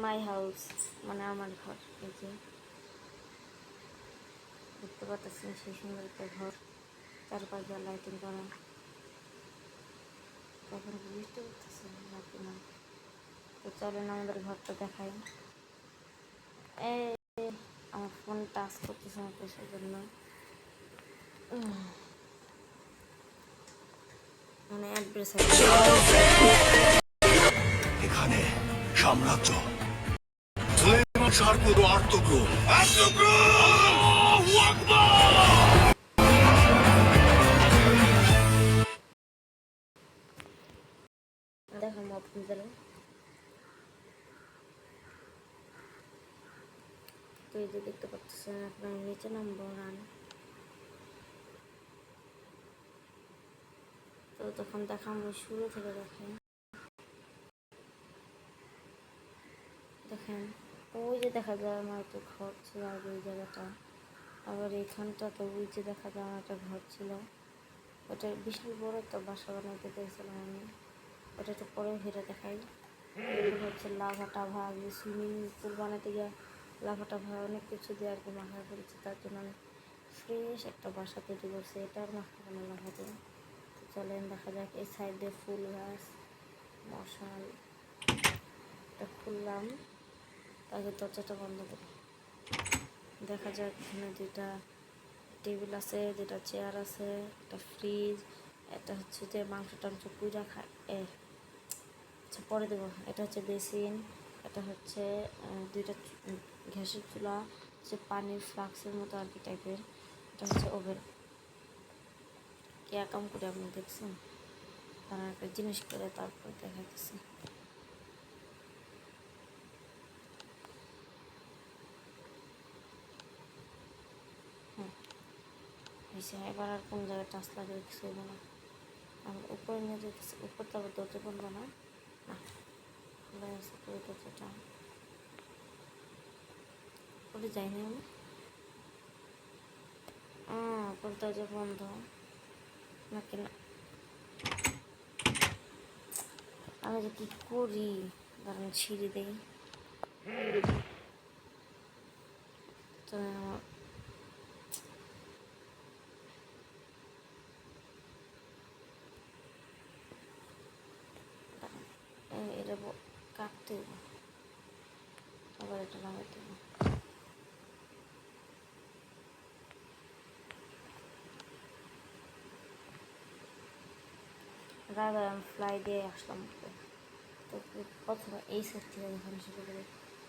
My house মানে আমার ঘর। এই যে দেখতে পাচ্ছেন সেই সুন্দর একটা ঘর, চারপাশ দিয়ে লাইটিং করা। এখন বৃষ্টি করতেছে নাকি না, তো চলেন আমাদের ঘরটা দেখাই। এই আমার ফোন টাচ করতেছে না তো সেজন্য মানে অ্যাড্রেস এখানে সাম্রাজ্য সুলেমান শাহর পুরো আর্তগ্রহ আল্লাহু আকবার। দেখাবো আপনাদের। তো এই যে দেখতে পাচ্ছেন আপনার নিচে নাম্বার রান, তো তখন দেখাবো শুরু থেকে। দেখেন ওই যে দেখা যায় আমার একটা ঘর ছিল আগে ওই জায়গাটা, আবার এইখানটা তো ওই যে দেখা যায় আমার একটা ঘর ছিল, ওটা বিশাল বড় একটা বাসা বানাইতে পেরেছিলাম আমি। ওটা তো পরে ঘিরে দেখাই। এগুলো হচ্ছে লাভা টাভা, আগে সুইমিং পুল বানাতে গিয়ে লাভা টাভা অনেক কিছু দিয়ে আর কি মাখা করেছি, তার জন্য আমি ফ্রেশ একটা বাসা তৈরি করছি। এটা আর মাখা কোনো লাভা দিয়ে। তো চলেন দেখা যাক। এই সাইডে ফুল গাছ, মশাল, এটা খুললাম, আগে দরজাটা বন্ধ করি। দেখা যাক এখানে দুইটা টেবিল আছে, দুটা চেয়ার আছে, একটা ফ্রিজ, এটা হচ্ছে যে মাংস টাংস পুজা খায় আচ্ছা পরে দেবো। এটা হচ্ছে বেসিন, এটা হচ্ছে দুইটা গ্যাসের চুলা, হচ্ছে পানির ফ্লাক্সের মতো আর কি টাইপের, এটা হচ্ছে ওভেন। কে কাম করে আপনি দেখছেন, তারা একটা জিনিস করে তারপর দেখাইতেছে। এবার আর কোন জায়গায় টাচ লাগে কিছু হইব না। আমি উপরে নিয়ে যেতেছি, উপর তো আবার দরজা বলবো না, খোলা আছে পুরো দরজাটা, উপরে যাইনি আমি। উপর দরজা বন্ধ নাকি না, আমি যে কী করি, কারণ সিঁড়ি দেই তো এটা কাটতে দেবো, আবার এটা লাগাতে দেবো। দাদা আমি ফ্লাই দিয়ে আসলাম। তো প্রথমে এই সেট থেকে দেখানো শুরু করি।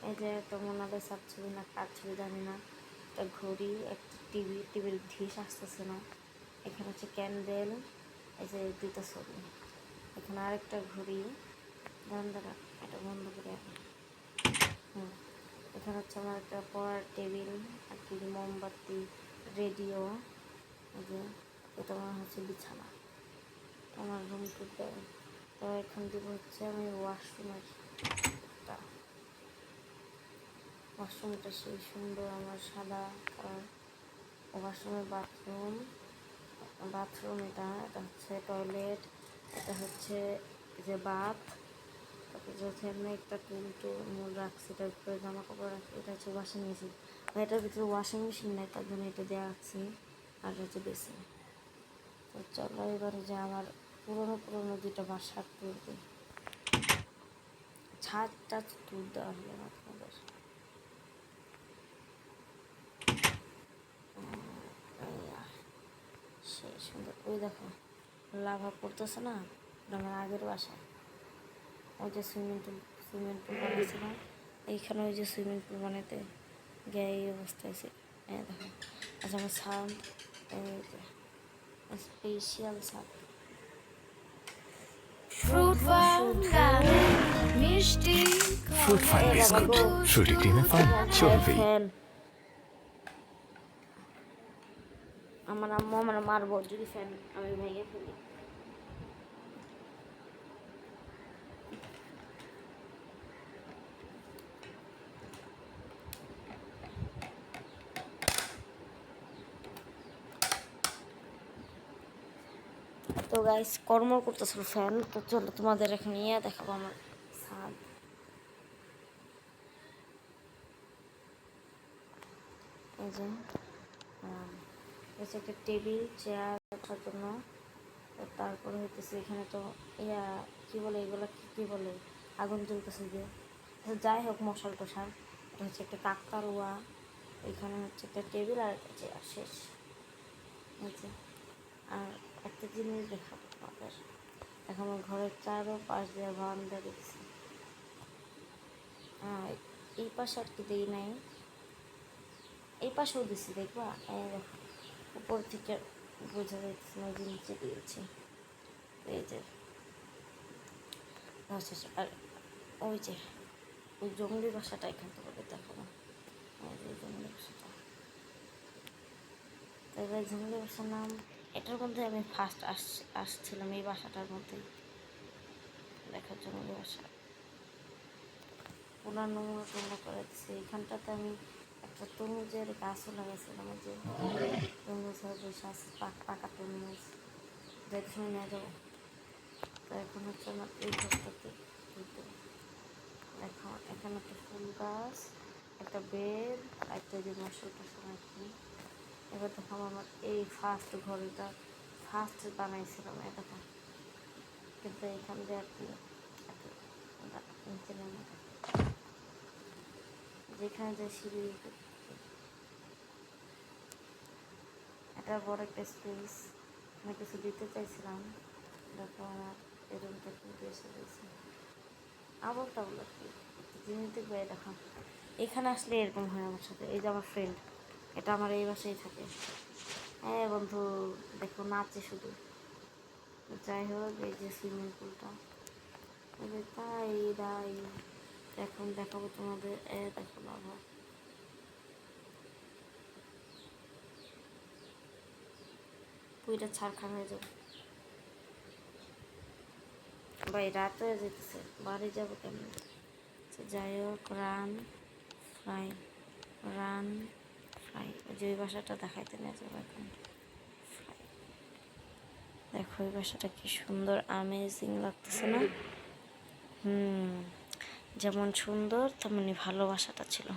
এই যে একটা মোনালিসার ছবি না কার ছবি জানি না, একটা ঘড়ি, একটা টিভি, টিভির ধিস আসতেছে না, এখানে হচ্ছে ক্যান্ডেল, এই যে দুইটা ছবি, এখানে আরেকটা ঘড়ি, দাঁড়া এটা বন্ধ করে এখন। এখানে হচ্ছে আমার একটা পড়ার টেবিল, আর কি মোমবাতি, রেডিও, এই যে এটা আমার হচ্ছে বিছানা, আমার রুম টুতে। তো এখন দিব হচ্ছে আমি ওয়াশরুমটা সেই সুন্দর আমার সাদা কালার। ওয়াশরুমের বাথরুম এটা হচ্ছে টয়লেট, এটা হচ্ছে যে বাথ, তারপর যেখানে একটা টুল রাখছি, এটার উপরে জামা কাপড় রাখছি, এটা হচ্ছে ওয়াশিং মেশিন, এটার ভিতরে ওয়াশিং মেশিন নেই তার জন্য এটা দেওয়া রাখছি, আর হচ্ছে বেসিন। তো চলো এবারে যে আমার পুরোনো দুটো বাসার ট্যুর দিই। ছাদটা ট্যুর দেওয়া হলো না আপনাদের। সেই সুন্দর, ওই দেখো লাভা পড়তেছে না, আমার আগের বাসায় ওই যে সুইমিং পুল বানিয়েছিলাম, এইখানে ওই যে সুইমিং পুল বানাইতে গিয়ে এই অবস্থা হয়েছে। দেখো আচ্ছা আমার ছাদ, এই যে স্পেশাল ছাদ, ফ্রুট ফান বিস্কুট, ফ্রুটি ক্রিমে ফান চলবেই। আমার আম্মু আমার মারবো যদি ফ্যান আমি ভেঙে ফেলি। তো গাইস কর্ম করতেছিল ফ্যান, তো চলো তোমাদের এখানে দেখাবো আমার ছাদ। এই যে হচ্ছে একটা টেবিল চেয়ার রাখার জন্য। তারপরে হইতেছে এখানে তো ইয়া কী বলে এগুলো কী বলে আগুন জ্বলতেছে যে, যাই হোক মশাল টশাল। এটা হচ্ছে একটা কাকতারুয়া, এখানে হচ্ছে একটা টেবিল আর একটা চেয়ার, শেষ। আচ্ছা, আর একটা জিনিস দেখাবো তোমাদের। এখন আমার ঘরের চারও পাশ দিয়ে বারান্দা দেখছি। এই পাশে আর কি দিই নাই, এই পাশেও দিছি, দেখবা দেখো উপর থেকে বোঝা যাচ্ছে না যে নিচে দিয়েছি। এই যে আচ্ছা, আর ওই যে ওই জঙ্গলি বাসাটা এখান থেকে দেখাবো। এই জঙ্গলি বাসাটা, তো এবার জঙ্গলি বাসার নাম, এটার মধ্যে আমি ফার্স্ট আসছিলাম এই বাসাটার মধ্যেই। দেখা জঙ্গলি বাসা পুনর নোংরা করে দিচ্ছে। এইখানটাতে আমি একটা তরমুজের গাছও লাগাইছিলাম, যে তরমুজ বসে আছে, পাকা তরমুজ দেখে নিয়ে যাবো। তো এখন হচ্ছে আমার এই ঘরটাতে দেখো, এখানে একটা ফুল গাছ, একটা বেড, একটা যে মশলা টশলা রাখি। এবার দেখো আমার এই ফার্স্ট ঘরটা ফার্স্ট বানাইছিলাম এটা, কিন্তু এখান দিয়ে আর কি নিচে নেমে যেখানে যে সিঁড়ি, একটা বড় একটা স্পেস, আমি কিছু দিতে চাইছিলাম। দেখো আমার এই রুমটা কিন্তু এসে গেছে আবার তাবল আর কি জিনিস দেখবে। দেখো এখানে আসলে এরকম হয় আমার সাথে। এই যে আমার ফ্রেন্ড, এটা আমার এই বাসায় থাকে। হ্যাঁ বন্ধু, দেখো নাচে শুধু। যাই হোক, এই যে সুইমিং পুলটা, তাই দাই এখন দেখাবো তোমাদের। দেখো বাবা, পুইটা ছাড়খান হয়ে যাবে ভাই, রাত হয়ে যেতেছে, বাড়ি যাবো কেমন। যাই হোক, রান ফ্রাই, রান ফ্রাই, ওই যে ওই বাসাটা দেখাইতে নিয়ে যাবো এখন। ফ্রাই, দেখো ওই বাসাটা কি সুন্দর আমেজিং লাগতেছে না? যেমন সুন্দর তেমনি ভালোবাসাটা ছিল।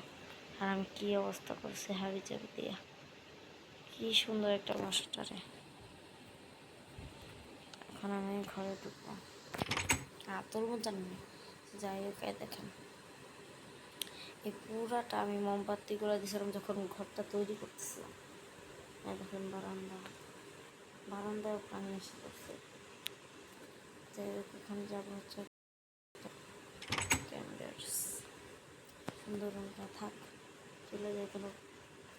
আর আমি কি অবস্থা করছি হাবি জাবি দিয়া, কি সুন্দর একটা বাসাটা রে। এখন আমি ঘরে ঢুকবো, তোর মতো নেই। যাই হোক, দেখেন এই পুরাটা আমি মোমবাতিগুলো দিয়েছিলাম যখন ঘরটা তৈরি করতেছিলাম। দেখেন বারান্দায় পানি এসে করছে। যাই হোক, এখানে যাবো হচ্ছে ক্যান্ডেলস, সুন্দর রুমটা থাক, চলে যাই। কোনো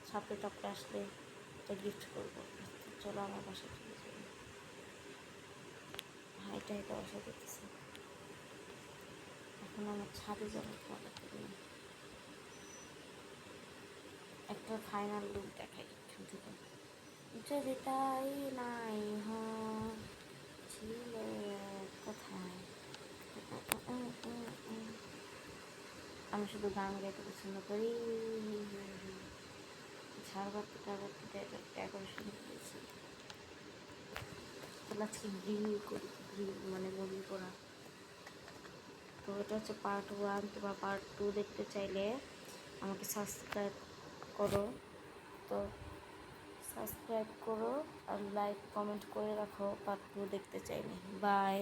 ছাপড়ে টাপড়ে আসলে এটা গিফট করবো। চলো আমার বাসায় চলে যাবো, হাইটা বাসা দেখতেছি। এখন আমার ছাদে যাবো, একটা ফাইনাল লুক দেখাই এখান থেকে। যদি তাই নাই ছিল কোথায়। আমি শুধু গান গাইতে পছন্দ করি। ঝাড়বাতি ডেকোরেশন করেছি, আজকে গ্রিল করি, গ্রিল মানে মুরগি করা। তো এটা হচ্ছে পার্ট 1, তোমরা পার্ট 2 দেখতে চাইলে আমাকে সাবস্ক্রাইব করো। তো সাবস্ক্রাইব করো আর লাইক কমেন্ট করে রাখো পার্ট 2 দেখতে চাইলে। বাই।